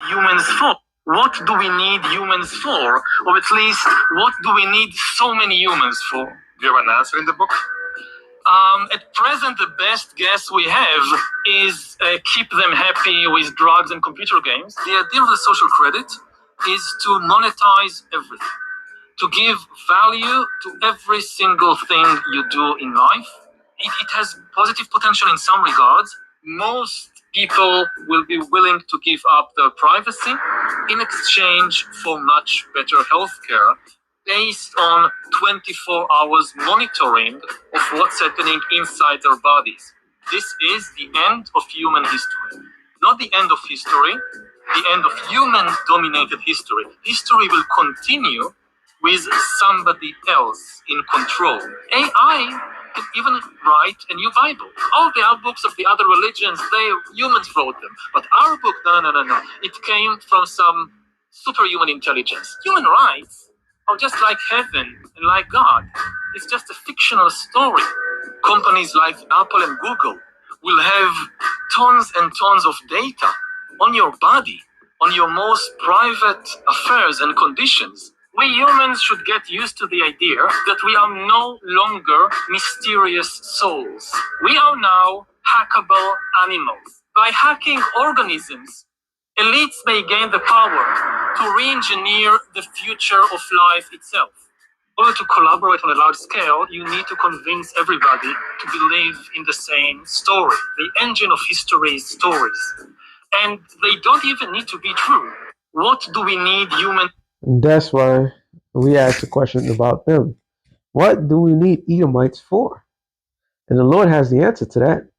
humans for? What do we need humans for? Or at least, what do we need so many humans for? Do you have an answer in the book? At present, the best guess we have is keep them happy with drugs and computer games. The idea of the social credit is to monetize everything, to give value to every single thing you do in life. It has positive potential in some regards. Most people will be willing to give up their privacy in exchange for much better healthcare based on 24 hours monitoring of what's happening inside their bodies. This is the end of human history. Not the end of history, the end of human dominated history. History will continue with somebody else in control. AI can even write a new Bible. All the other books of the other religions, humans wrote them. But our book, no. It came from some superhuman intelligence. Human rights are just like heaven and like God. It's just a fictional story. Companies like Apple and Google will have tons and tons of data on your body, on your most private affairs and conditions. We humans should get used to the idea that we are no longer mysterious souls. We are now hackable animals. By hacking organisms, elites may gain the power to re-engineer the future of life itself. In order to collaborate on a large scale, you need to convince everybody to believe in the same story. The engine of history is stories. And they don't even need to be true. What do we need humans? That's why we asked the question about them. What do we need Edomites for? And the Lord has the answer to that.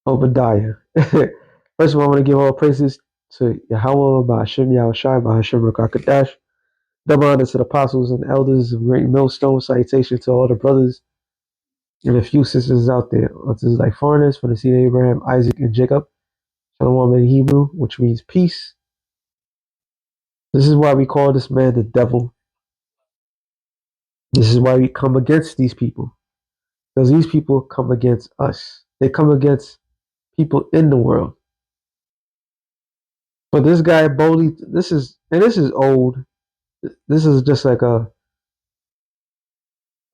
Obadiah. First of all, I want to give all praises to Yahweh, Ba'ashem Yahushai, Ba'ashem Rakakadash. Double honor to the apostles and elders of Great Millstone. Salutation to all the brothers and a few sisters out there. This is like foreigners from the seed of Abraham, Isaac, and Jacob. Shalom in Hebrew, which means peace. This is why we call this man the devil. This is why we come against these people. Because these people come against us. They come against people in the world. But this guy boldly, this is old. This is just like a,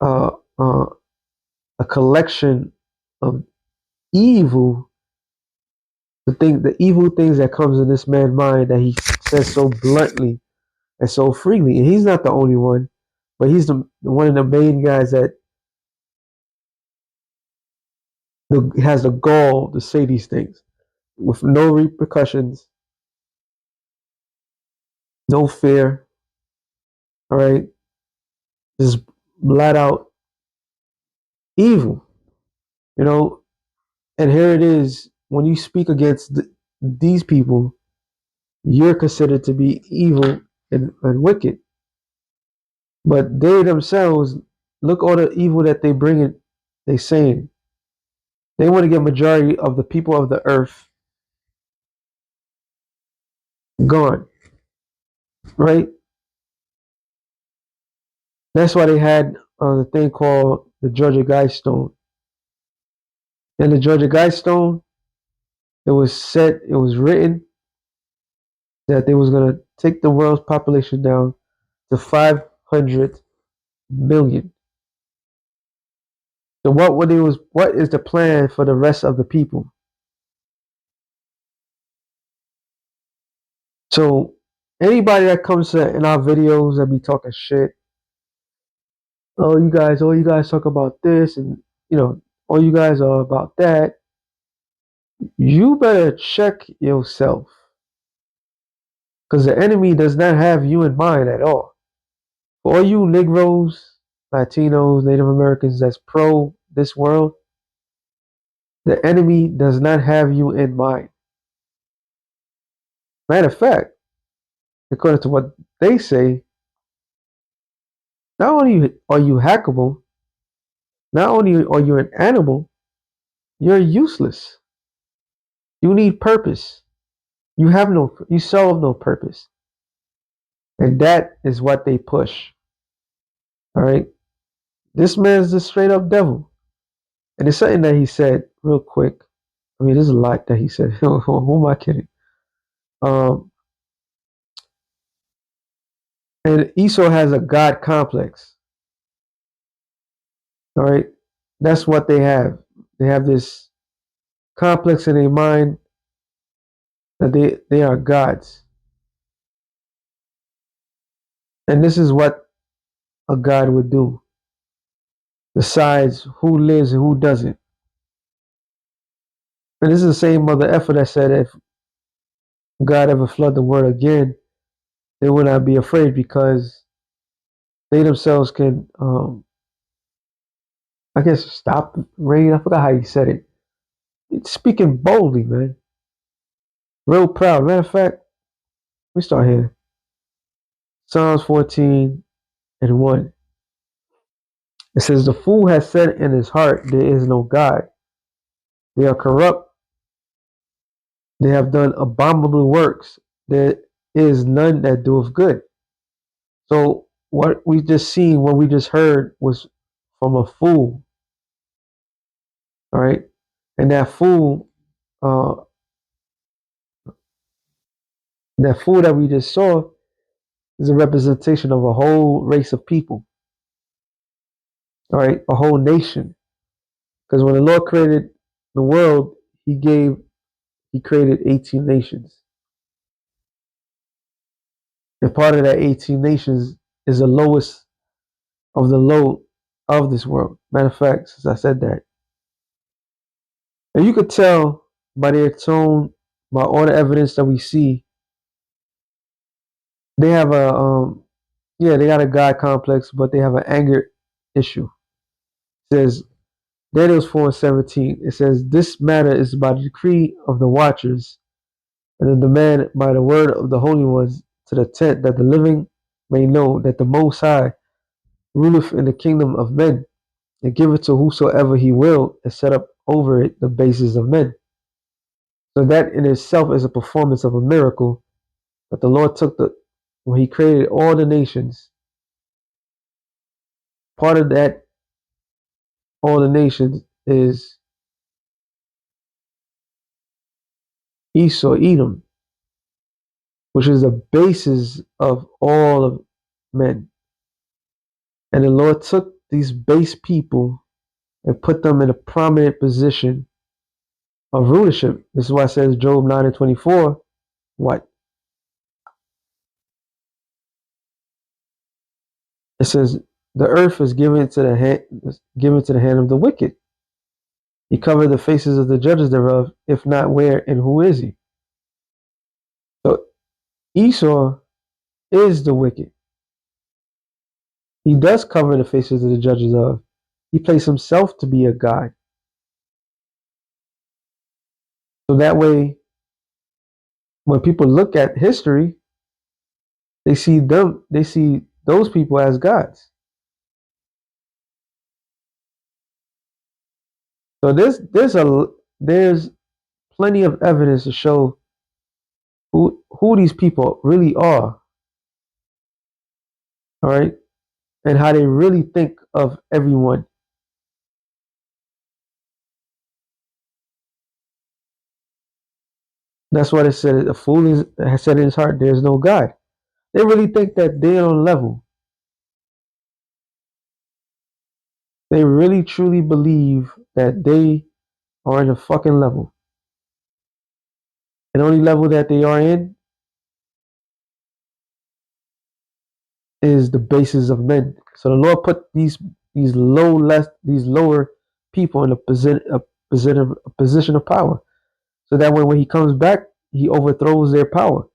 a collection of evil, the evil things that comes in this man's mind that he says so bluntly and so freely. And he's not the only one, but he's one of the main guys that has the gall to say these things with no repercussions, no fear. All right, just flat out evil, And here it is: when you speak against these people, you're considered to be evil and wicked. But they themselves, look all the evil that they bring in. They saying they want to get majority of the people of the earth gone, right? That's why they had the thing called the Georgia Guidestone. And the Georgia Guidestone, it was written that they was gonna take the world's population down to 500 million. So what is the plan for the rest of the people? So anybody that comes in our videos that be talking shit, all you guys talk about this, and all you guys are about that. You better check yourself, because the enemy does not have you in mind at all. For all you Negroes, Latinos, Native Americans that's pro this world, the enemy does not have you in mind. Matter of fact, according to what they say, not only are you hackable, not only are you an animal, you're useless. You need purpose. You serve no purpose. And that is what they push. All right. This man's the straight up devil. And it's something that he said real quick. I mean, there's a lot that he said. Who am I kidding? Um, and Esau has a God complex. All right, that's what they have. They have this complex in their mind that they are gods, and this is what a god would do: decides who lives and who doesn't. And this is the same mother effer that said if God ever flood the world again, they would not be afraid because they themselves can, I guess, stop rain. I forgot how he said it. It's speaking boldly, man. Real proud. Matter of fact, we start here. Psalms 14 and 1. It says, the fool has said in his heart, there is no God. They are corrupt. They have done abominable works. There is none that doeth good. So what we just seen, what we just heard was from a fool. All right. And uh, that fool that we just saw is a representation of a whole race of people. All right. A whole nation. Because when the Lord created the world, he created 18 nations. And part of that 18 nations is the lowest of the low of this world. Matter of fact, since I said that, and you could tell by their tone, by all the evidence that we see, they have they got a God complex, but they have an anger issue. It says Daniel 4:17. It says this matter is by the decree of the watchers, and the demand by the word of the holy ones to the tent that the living may know that the Most High ruleth in the kingdom of men, and giveth to whosoever he will, and set up over it the bases of men. So that in itself is a performance of a miracle that the Lord took when he created all the nations. Part of that, all the nations, is Esau, Edom, which is the basis of all of men. And the Lord took these base people and put them in a prominent position of rulership. This is why it says Job 9:24, what? It says the earth is given to the hand of the wicked. He covered the faces of the judges thereof, if not where and who is he? So Esau is the wicked. He does cover the faces of the judges of. He placed himself to be a god. So that way, when people look at history, they see those people as gods. So there's plenty of evidence to show who these people really are, all right, and how they really think of everyone. That's what it said. A fool has said in his heart, "There is no God." They really think that they're on level. They really truly believe that they are in a fucking level. And the only level that they are in is the basis of men. So the Lord put these lower people in a position of power. So that when he comes back, he overthrows their power.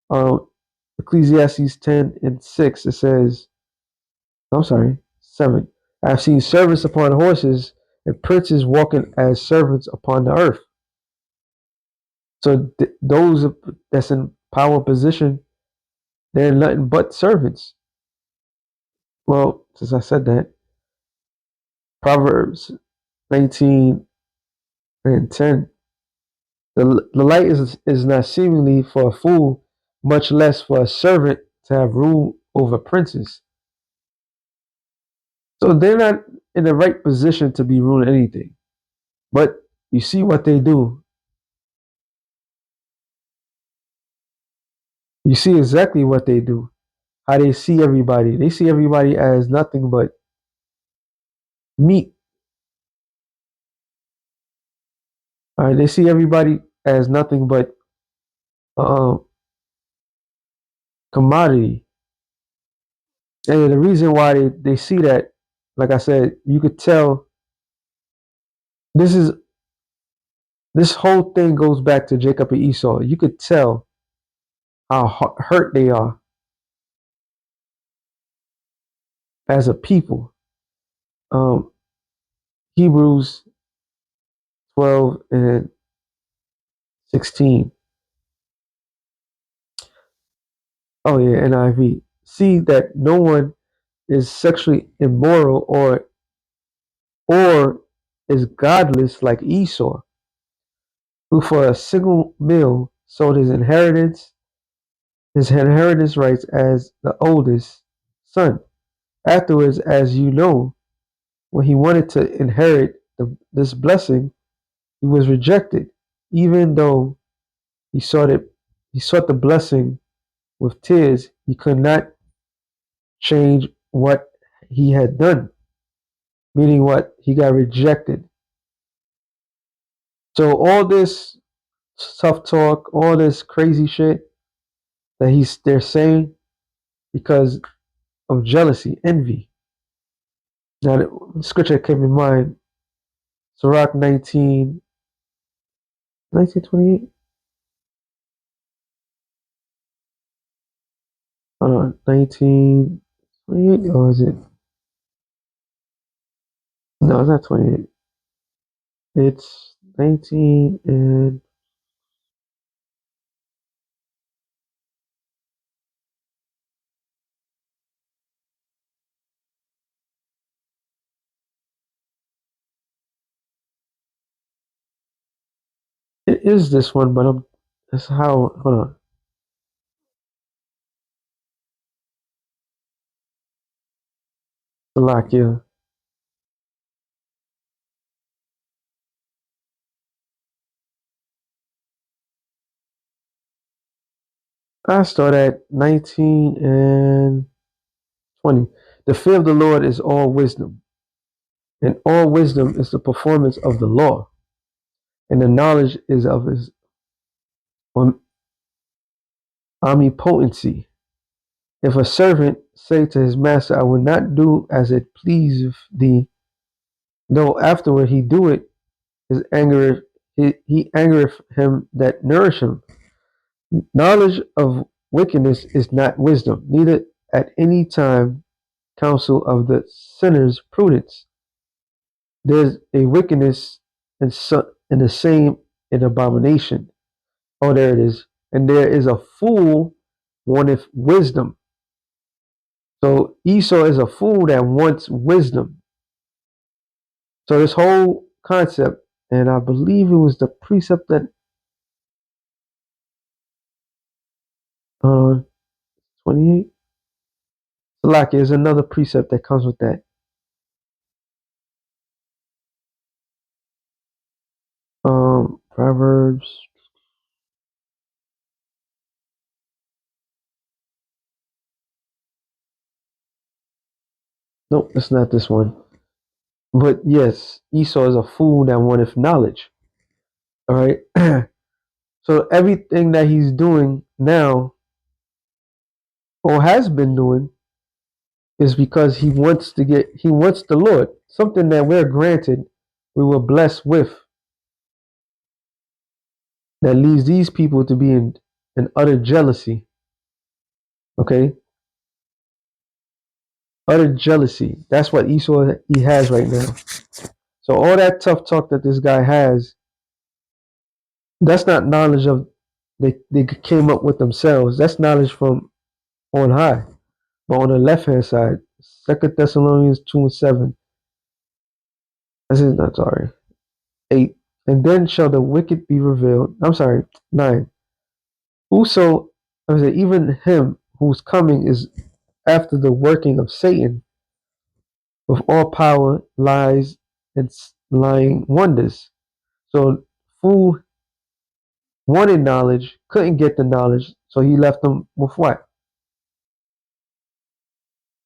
Um, Ecclesiastes 10:6, it says, I'm sorry, 7. I have seen servants upon horses and princes walking as servants upon the earth. So those that's in power position, they're nothing but servants. Well, since I said that, Proverbs 19:10. The light is not seemingly for a fool, much less for a servant to have rule over princes. So they're not in the right position to be ruling anything. But you see what they do. You see exactly what they do, how they see everybody. They see everybody as nothing but meat. All right, they see everybody as nothing but um, commodity. And the reason why they see that, like I said, you could tell this is this whole thing goes back to Jacob and Esau. You could tell how hurt they are as a people. Um, Hebrews 12 and 16. Oh yeah, NIV. See that no one is sexually immoral or is godless like Esau, who for a single meal sold his inheritance rights as the oldest son. Afterwards, as you know, when he wanted to inherit this blessing, he was rejected, even though he sought it. He sought the blessing with tears. He could not change what he had done, meaning what he got rejected. So all this tough talk, all this crazy shit that they're saying because of jealousy, envy. Now, the scripture that came in mind, Sirach 1928. Hold on, 1928, or is it? No, it's not 28. It's 19 and it is this one, but that's how, hold on, Salakia. I start at 19 and 20. The fear of the Lord is all wisdom, and all wisdom is the performance of the law, and the knowledge is of his omnipotency. If a servant say to his master, I will not do as it pleaseth thee, though afterward he do it, his anger he angereth him that nourish him. Knowledge of wickedness is not wisdom, neither at any time counsel of the sinner's prudence. There's a wickedness in the same an abomination. Oh, there it is. And there is a fool wanteth wisdom. So Esau is a fool that wants wisdom. So this whole concept, and I believe it was the precept that 28. Salaki is another precept that comes with that. Proverbs. Nope, it's not this one. But yes, Esau is a fool that wanteth knowledge. All right. So everything that he's doing now, or has been doing, is because he wants the Lord, something that we're granted, we were blessed with, that leads these people to be in utter jealousy. Okay, utter jealousy. That's what Esau he has right now. So all that tough talk that this guy has, that's not knowledge of they came up with themselves. That's knowledge from on high. But on the left hand side, 2 Thessalonians 2:7. This is not sorry. 8. And then shall the wicked be revealed. I'm sorry, 9. Whoso, I say, even him whose coming is after the working of Satan with all power, lies, and lying wonders. So, fool wanted knowledge, couldn't get the knowledge, so he left them with what?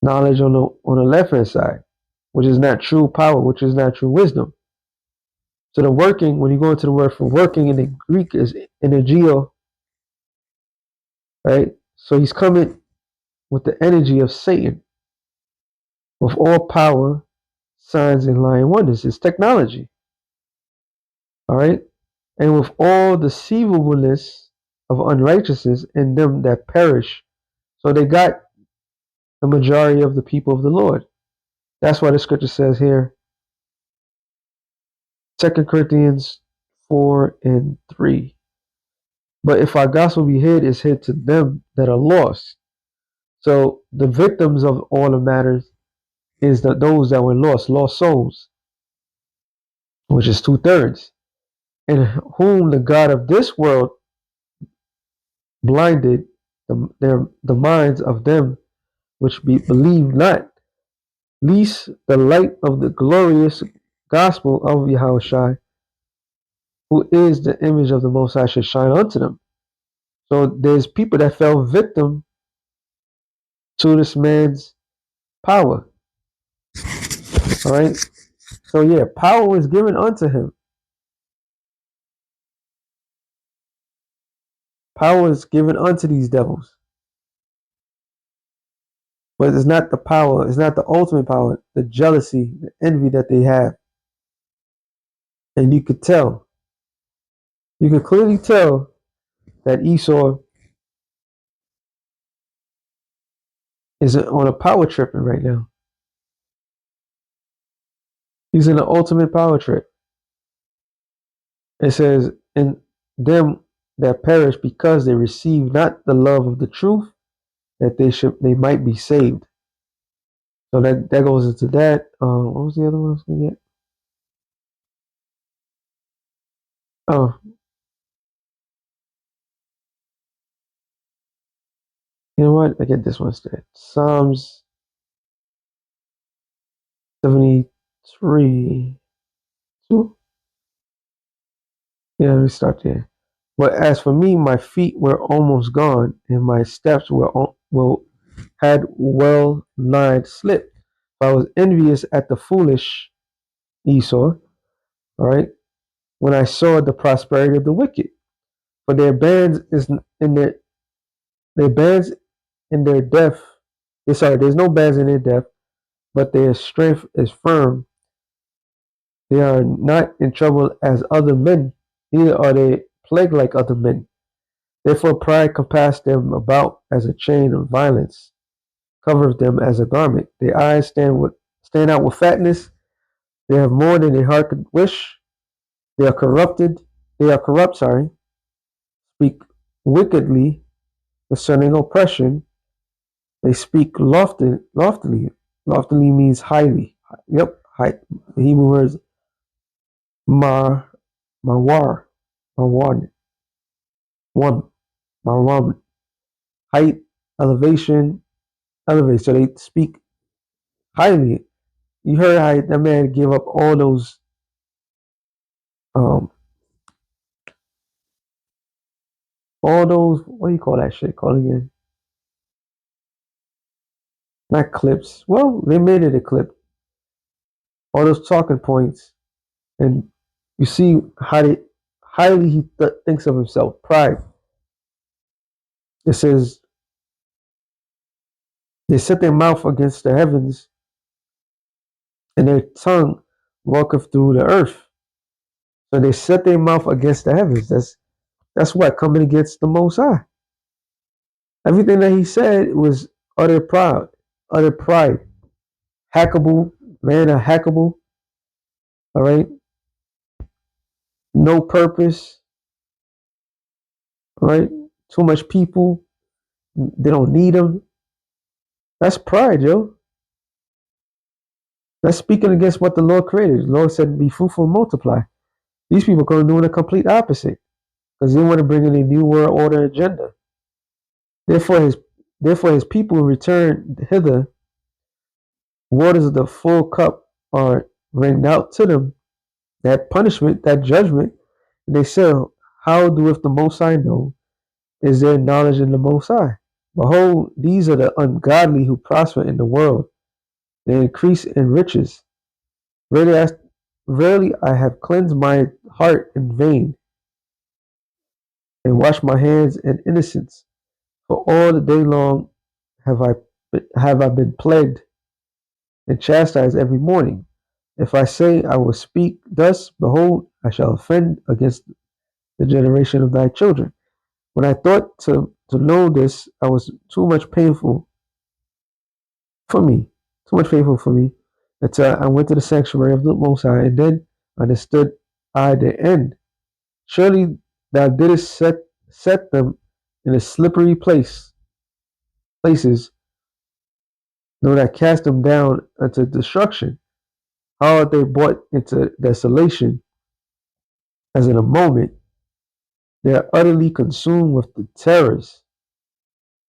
Knowledge on the left hand side, which is not true power, which is not true wisdom. So the working, when you go into the word for working in the Greek, is energeo, right? So he's coming with the energy of Satan, with all power, signs, and lying wonders. It's technology, all right? And with all deceivableness of unrighteousness in them that perish. So they got the majority of the people of the Lord. That's why the scripture says here, 2 Corinthians 4 and 3. But if our gospel be hid, it's hid to them that are lost. So the victims of all the matters is those that were lost souls, which is 2/3, in whom the God of this world blinded the minds of them which believe not, lest the light of the glorious gospel of Yahushua, who is the image of the Most High, should shine unto them. So there's people that fell victim to this man's power. All right. So yeah, power was given unto him. Power is given unto these devils. But it's not the power, it's not the ultimate power, the jealousy, the envy that they have. And you could tell, you could clearly tell that Esau is on a power tripping right now. He's in the ultimate power trip. It says, in them that perish because they receive not the love of the truth, that they might be saved. So that goes into that. What was the other one I was gonna get? Oh, you know what? I get this one instead. Psalms 73. Two? Yeah, let me start there. But as for me, my feet were almost gone, and my steps had well nigh slipped. I was envious at the foolish Esau, all right, when I saw the prosperity of the wicked. For their bands is in their bands in their death. Sorry, there's no bands in their death, but their strength is firm. They are not in trouble as other men, neither are they plagued like other men. Therefore pride compassed them about as a chain of violence, covers them as a garment. Their eyes stand out with fatness. They have more than their heart could wish. They are corrupted. They are corrupt, speak wickedly concerning oppression. They speak loftily. Loftily means highly. Yep, high. The Hebrew word is mar, marwar, marwan, one, marwan. Height, elevation, elevate. So they speak highly. You heard how that man give up um, all those, what do you call that shit called again? Not clips. Well, they made it a clip. All those talking points, and you see how highly he thinks of himself. Pride. It says they set their mouth against the heavens, and their tongue walketh through the earth. So they set their mouth against the heavens. That's what coming against the Most High. Everything that he said was utter pride, hackable, man, a hackable. All right, no purpose. All right, too much people. They don't need them. That's pride, yo. That's speaking against what the Lord created. The Lord said, "Be fruitful and multiply." These people are doing the complete opposite because they want to bring in a new world order agenda. Therefore, his people return hither. Waters of the full cup are rained out to them. That punishment, that judgment. And they say, how doeth the Most High know? Is there knowledge in the Most High? Behold, these are the ungodly who prosper in the world. They increase in riches. Verily I, verily I have cleansed my heart in vain, and washed my hands in innocence. For all the day long have I been plagued and chastised every morning. If I say I will speak thus, behold, I shall offend against the generation of thy children. When I thought to know this, I was too much painful for me, too much painful for me, until I went to the sanctuary of the Most High, and then understood I the end. Surely thou didst set them in a slippery places, though that cast them down unto destruction. How are they brought into desolation, as in a moment they are utterly consumed with the terrors.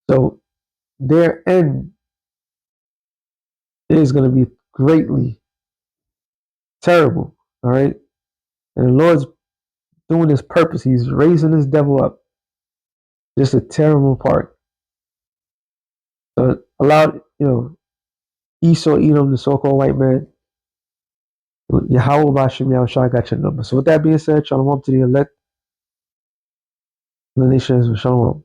So their end is going to be greatly terrible. All right. And the Lord's doing his purpose. He's raising this devil up. Just a terrible part. So allowed, Esau, Edom, the so-called white man, Yahweh Bashem Yahushua got your number. So with that being said, shalom to the elect, the nations, shalom.